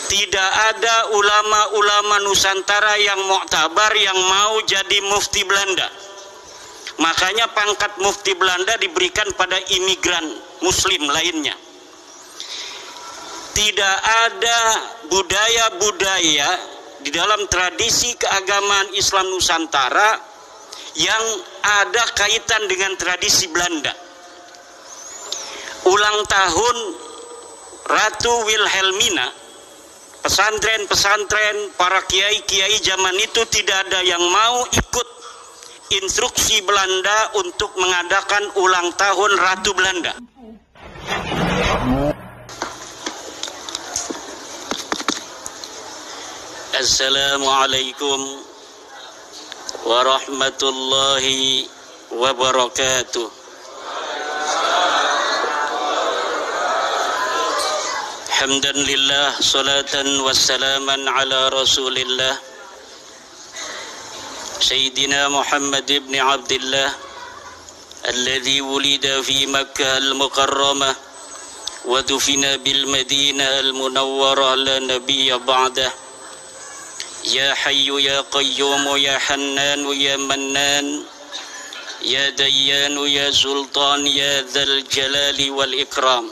Tidak ada ulama-ulama Nusantara yang muktabar yang mau jadi mufti Belanda. Makanya pangkat mufti Belanda diberikan pada imigran muslim lainnya. Tidak ada budaya-budaya di dalam tradisi keagamaan Islam Nusantara yang ada kaitan dengan tradisi Belanda. Ulang tahun Ratu Wilhelmina, pesantren-pesantren, para kiai-kiai zaman itu tidak ada yang mau ikut instruksi Belanda untuk mengadakan ulang tahun Ratu Belanda. Assalamualaikum warahmatullahi wabarakatuh. Hamdan lillah, salatan wassalaman ala rasulillah Sayyidina Muhammad ibn Abdullah alladhi wulida fi Makkah al-Mukarramah wa dufina bil Madinah al-Munawwarah la nabiyya ba'dah. Ya Hayyu ya Qayyum ya Hannan ya Mannan ya Dayyan ya Sultan ya Dzal Jalali wal Ikram.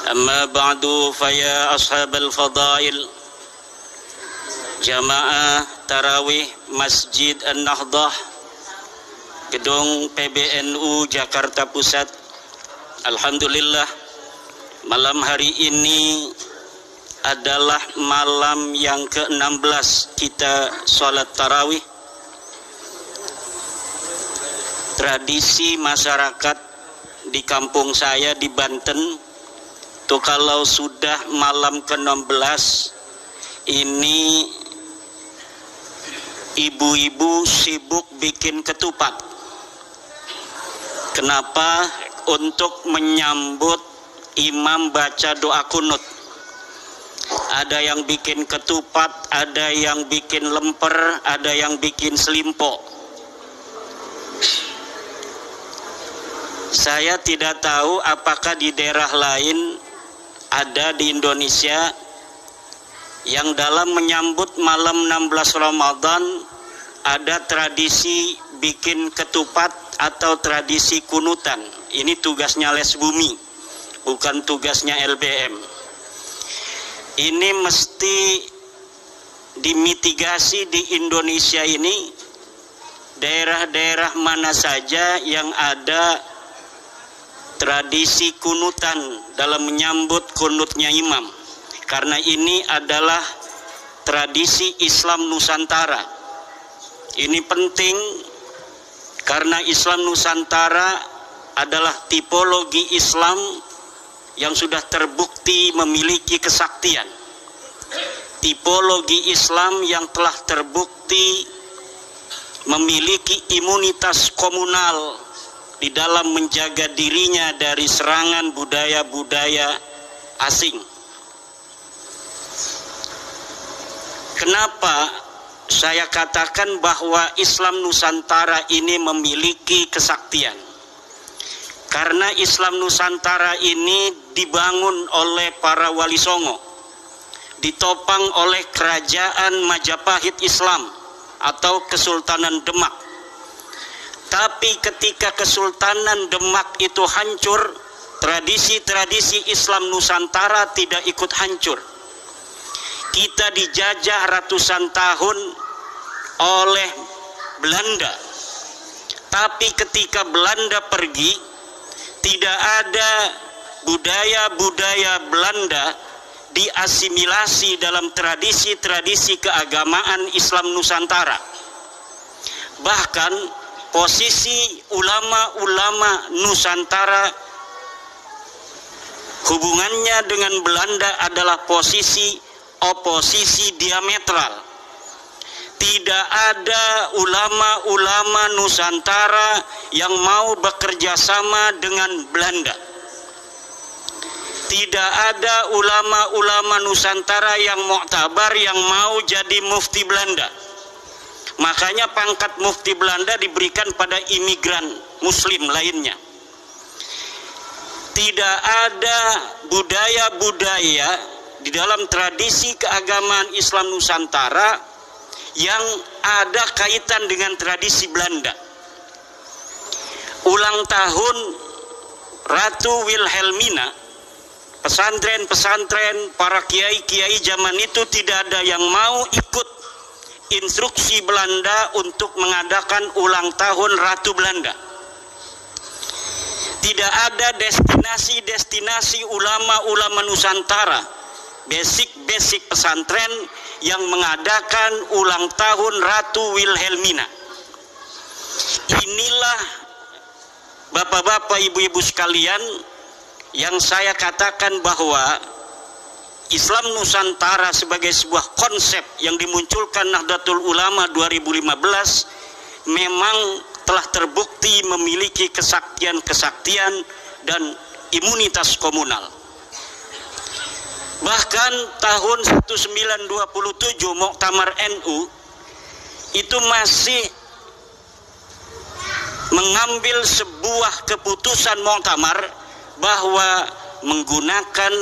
Amma ba'du, faya ashabal fadail, jamaah tarawih Masjid An-Nahdah, gedung PBNU Jakarta Pusat. Alhamdulillah, malam hari ini adalah malam yang ke-16 kita sholat tarawih. Tradisi masyarakat di kampung saya di Banten tuh kalau sudah malam ke-16 ini ibu-ibu sibuk bikin ketupat. Kenapa? Untuk menyambut imam baca doa kunut. Ada yang bikin ketupat, ada yang bikin lemper, ada yang bikin selimpo. Saya tidak tahu apakah di daerah lain ada di Indonesia yang dalam menyambut malam 16 Ramadan ada tradisi bikin ketupat atau tradisi kunutan. Ini tugasnya Les Bumi, bukan tugasnya LBM. Ini mesti dimitigasi di Indonesia ini, daerah-daerah mana saja yang ada tradisi kunutan dalam menyambut kunutnya imam, karena ini adalah tradisi Islam Nusantara. Ini penting karena Islam Nusantara adalah tipologi Islam yang sudah terbukti memiliki kesaktian, tipologi Islam yang telah terbukti memiliki imunitas komunal di dalam menjaga dirinya dari serangan budaya-budaya asing. Kenapa saya katakan bahwa Islam Nusantara ini memiliki kesaktian? Karena Islam Nusantara ini dibangun oleh para wali songo, ditopang oleh kerajaan Majapahit Islam atau Kesultanan Demak. Tapi ketika Kesultanan Demak itu hancur, tradisi-tradisi Islam Nusantara tidak ikut hancur. Kita dijajah ratusan tahun oleh Belanda. Tapi ketika Belanda pergi, tidak ada budaya-budaya Belanda diasimilasi dalam tradisi-tradisi keagamaan Islam Nusantara. Bahkan posisi ulama-ulama Nusantara hubungannya dengan Belanda adalah posisi oposisi diametral. Tidak ada ulama-ulama Nusantara yang mau bekerja sama dengan Belanda. Tidak ada ulama-ulama Nusantara yang muktabar yang mau jadi mufti Belanda. Makanya pangkat mufti Belanda diberikan pada imigran muslim lainnya. Tidak ada budaya-budaya di dalam tradisi keagamaan Islam Nusantara yang ada kaitan dengan tradisi Belanda. Ulang tahun Ratu Wilhelmina, pesantren-pesantren, para kiai-kiai zaman itu tidak ada yang mau ikut instruksi Belanda untuk mengadakan ulang tahun Ratu Belanda. Tidak ada destinasi-destinasi ulama-ulama Nusantara, basic pesantren yang mengadakan ulang tahun Ratu Wilhelmina. Inilah bapak-bapak, ibu-ibu sekalian, yang saya katakan bahwa Islam Nusantara sebagai sebuah konsep yang dimunculkan Nahdlatul Ulama 2015 memang telah terbukti memiliki kesaktian-kesaktian dan imunitas komunal. Bahkan tahun 1927 Muktamar NU itu masih mengambil sebuah keputusan muktamar bahwa menggunakan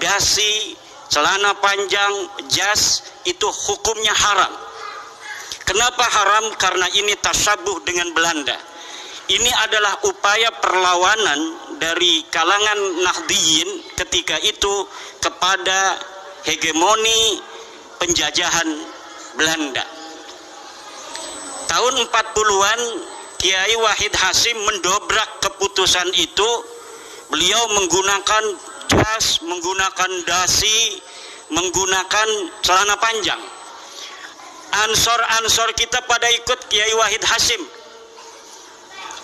dasi, celana panjang, jas itu hukumnya haram. Kenapa haram? Karena ini tasabuh dengan Belanda. Ini adalah upaya perlawanan dari kalangan Nahdliyin ketika itu kepada hegemoni penjajahan Belanda. Tahun 40-an Kiai Wahid Hasyim mendobrak keputusan itu. Beliau menggunakan jas, menggunakan dasi, menggunakan celana panjang. Ansor-ansor kita pada ikut Kiai Wahid Hasyim.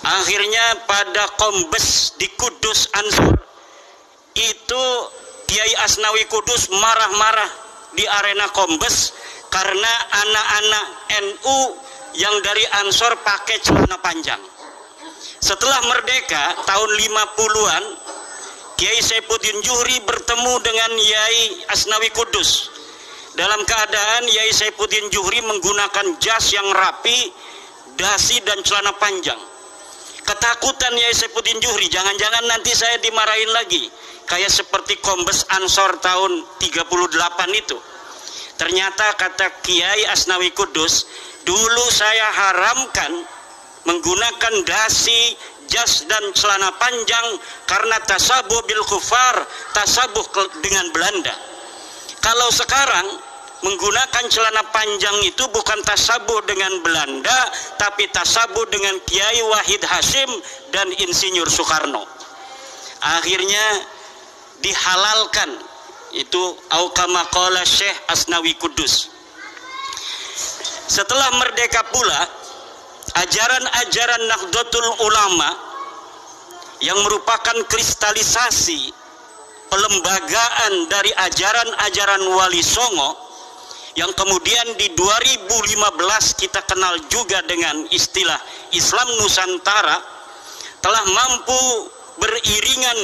Akhirnya pada Kombes di Kudus Ansor itu Kiai Asnawi Kudus marah-marah di arena Kombes karena anak-anak NU yang dari Ansor pakai celana panjang. Setelah merdeka tahun 50-an, Kiai Saifuddin Juhri bertemu dengan Kiai Asnawi Kudus. Dalam keadaan Kiai Saifuddin Juhri menggunakan jas yang rapi, dasi dan celana panjang. Ketakutan Kiai Saifuddin Juhri, jangan-jangan nanti saya dimarahin lagi, kayak seperti Kombes Ansor tahun 38 itu. Ternyata kata Kiai Asnawi Kudus, dulu saya haramkan menggunakan dasi, jas dan celana panjang karena tasabuh bil kufar, tasabuh dengan Belanda. Kalau sekarang menggunakan celana panjang itu bukan tasabuh dengan Belanda, tapi tasabuh dengan Kiai Wahid Hasyim dan Insinyur Soekarno. Akhirnya dihalalkan itu kama qala Syekh Asnawi Kudus. Setelah merdeka pula, ajaran-ajaran Nahdlatul Ulama yang merupakan kristalisasi pelembagaan dari ajaran-ajaran Wali Songo yang kemudian di 2015 kita kenal juga dengan istilah Islam Nusantara, telah mampu beriringan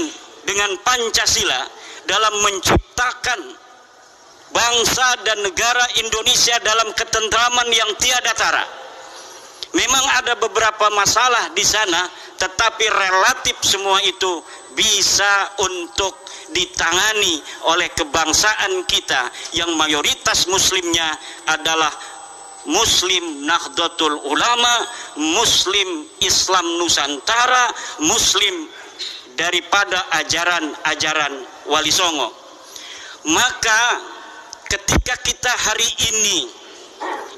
dengan Pancasila dalam menciptakan bangsa dan negara Indonesia dalam ketentraman yang tiada tara. Memang ada beberapa masalah di sana, tetapi relatif semua itu bisa untuk ditangani oleh kebangsaan kita yang mayoritas muslimnya adalah Muslim Nahdlatul Ulama, Muslim Islam Nusantara, Muslim daripada ajaran-ajaran Wali Songo. Maka ketika kita hari ini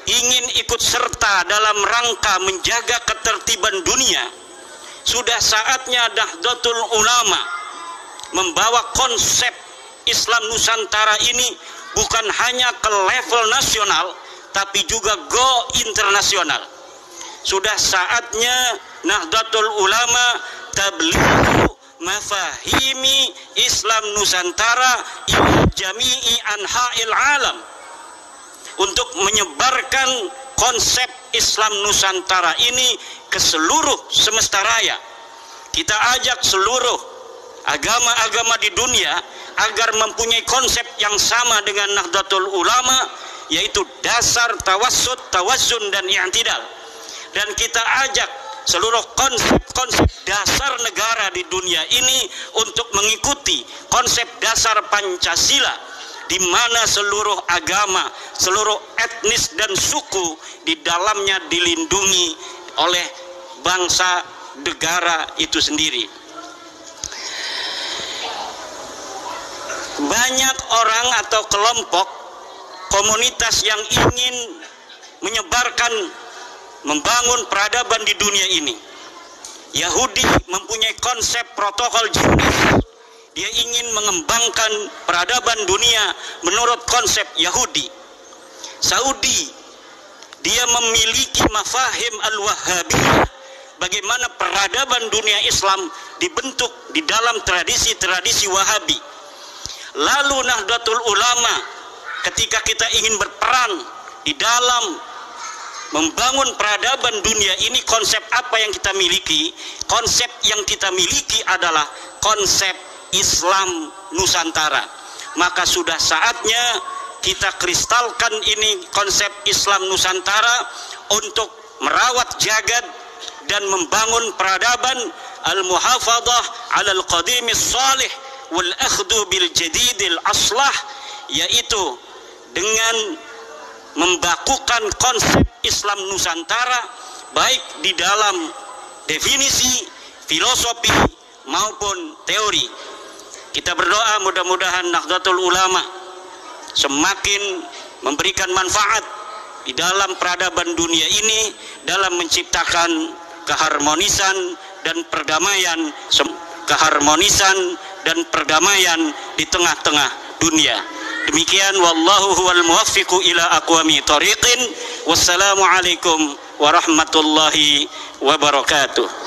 ingin ikut serta dalam rangka menjaga ketertiban dunia, sudah saatnya Nahdlatul Ulama membawa konsep Islam Nusantara ini bukan hanya ke level nasional, tapi juga go internasional. Sudah saatnya Nahdlatul Ulama tablighu mafahimi Islam Nusantara ila jami'i anha'il alam, untuk menyebarkan konsep Islam Nusantara ini ke seluruh semesta raya. Kita ajak seluruh agama-agama di dunia agar mempunyai konsep yang sama dengan Nahdlatul Ulama, yaitu dasar tawassut, tawazun dan i'tidal. Dan kita ajak seluruh konsep-konsep dasar negara di dunia ini untuk mengikuti konsep dasar Pancasila, di mana seluruh agama, seluruh etnis dan suku di dalamnya dilindungi oleh bangsa negara itu sendiri. Banyak orang atau kelompok komunitas yang ingin menyebarkan, membangun peradaban di dunia ini. Yahudi mempunyai konsep protokol Zionis. Dia ingin mengembangkan peradaban dunia menurut konsep Yahudi. Saudi, dia memiliki mafahim al-Wahhabiyah, bagaimana peradaban dunia Islam dibentuk di dalam tradisi-tradisi Wahabi. Lalu Nahdlatul Ulama, ketika kita ingin berperan di dalam membangun peradaban dunia ini, konsep apa yang kita miliki? Konsep yang kita miliki adalah konsep Islam Nusantara. Maka sudah saatnya kita kristalkan ini konsep Islam Nusantara untuk merawat jagad dan membangun peradaban al-muhafadhah 'alal qadimis salih wal akhdhu bil jadidil aslah, yaitu dengan membakukan konsep Islam Nusantara baik di dalam definisi, filosofi maupun teori. Kita berdoa mudah-mudahan Nahdlatul Ulama semakin memberikan manfaat di dalam peradaban dunia ini dalam menciptakan keharmonisan dan perdamaian di tengah-tengah dunia. Demikian, wallahu huwal muwaffiqu ila aqwami thoriqin. Wassalamualaikum warahmatullahi wabarakatuh.